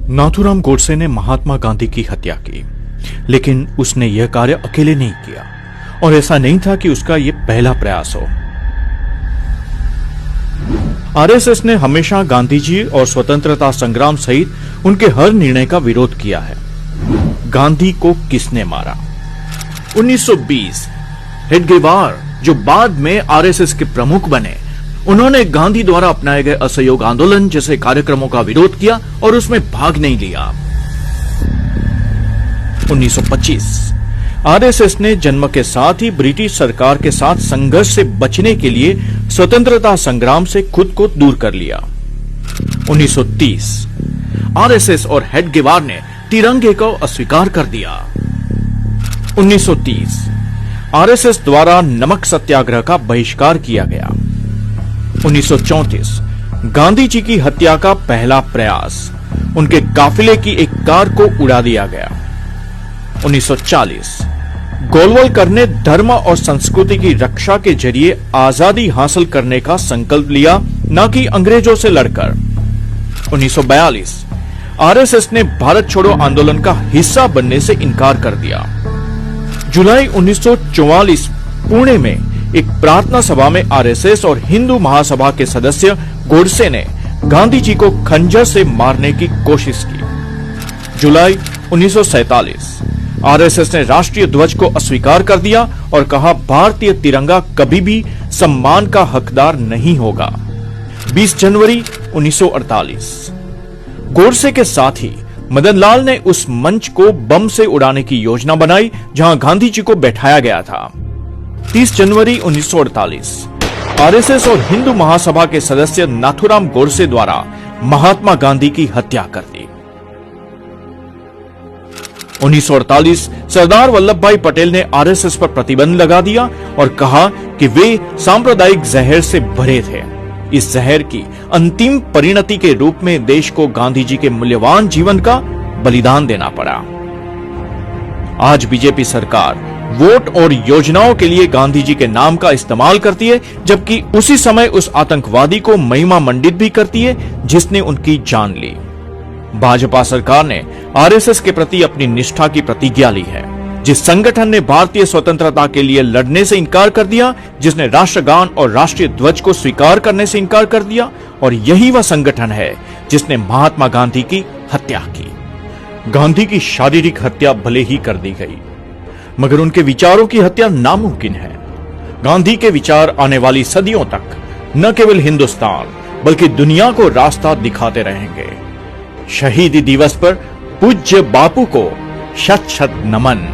नाथूराम गोडसे ने महात्मा गांधी की हत्या की, लेकिन उसने यह कार्य अकेले नहीं किया और ऐसा नहीं था कि उसका यह पहला प्रयास हो। आरएसएस ने हमेशा गांधी जी और स्वतंत्रता संग्राम सहित उनके हर निर्णय का विरोध किया है। गांधी को किसने मारा? 1920 हेडगेवार, जो बाद में आरएसएस के प्रमुख बने, उन्होंने गांधी द्वारा अपनाए गए असहयोग आंदोलन जैसे कार्यक्रमों का विरोध किया और उसमें भाग नहीं लिया। 1925 आरएसएस ने जन्म के साथ ही ब्रिटिश सरकार के साथ संघर्ष से बचने के लिए स्वतंत्रता संग्राम से खुद को दूर कर लिया। 1930 आरएसएस और हेडगेवार ने तिरंगे को अस्वीकार कर दिया। 1930 आरएसएस द्वारा नमक सत्याग्रह का बहिष्कार किया गया। 1934 गांधी जी की हत्या का पहला प्रयास, उनके काफिले की एक कार को उड़ा दिया गया। 1940 गोलवलकर ने धर्म और संस्कृति की रक्षा के जरिए आजादी हासिल करने का संकल्प लिया, न कि अंग्रेजों से लड़कर। 1942 आरएसएस ने भारत छोड़ो आंदोलन का हिस्सा बनने से इनकार कर दिया। जुलाई 1944 पुणे में एक प्रार्थना सभा में आरएसएस और हिंदू महासभा के सदस्य गोडसे ने गांधी जी को खंजर से मारने की कोशिश की। जुलाई 1947 आरएसएस ने राष्ट्रीय ध्वज को अस्वीकार कर दिया और कहा, भारतीय तिरंगा कभी भी सम्मान का हकदार नहीं होगा। 20 जनवरी 1948 गोडसे के साथ ही मदनलाल ने उस मंच को बम से उड़ाने की योजना बनाई जहां गांधी जी को बैठाया गया था। 30 जनवरी 1948 आरएसएस और हिंदू महासभा के सदस्य नाथूराम गोडसे द्वारा महात्मा गांधी की हत्या कर दी। 1948 सरदार वल्लभ भाई पटेल ने आरएसएस पर प्रतिबंध लगा दिया और कहा कि वे सांप्रदायिक जहर से भरे थे। इस जहर की अंतिम परिणति के रूप में देश को गांधी जी के मूल्यवान जीवन का बलिदान देना पड़ा। आज बीजेपी सरकार वोट और योजनाओं के लिए गांधी जी के नाम का इस्तेमाल करती है, जबकि उसी समय उस आतंकवादी को महिमा मंडित भी करती है जिसने उनकी जान ली। भाजपा सरकार ने आरएसएस के प्रति अपनी निष्ठा की प्रतिज्ञा ली है। जिस संगठन ने भारतीय स्वतंत्रता के लिए लड़ने से इनकार कर दिया, जिसने राष्ट्रगान और राष्ट्रीय ध्वज को स्वीकार करने से इनकार कर दिया, और यही वह संगठन है जिसने महात्मा गांधी की हत्या की। गांधी की शारीरिक हत्या भले ही कर दी गई, मगर उनके विचारों की हत्या नामुमकिन है। गांधी के विचार आने वाली सदियों तक न केवल हिंदुस्तान बल्कि दुनिया को रास्ता दिखाते रहेंगे। शहीदी दिवस पर पूज्य बापू को शत शत नमन।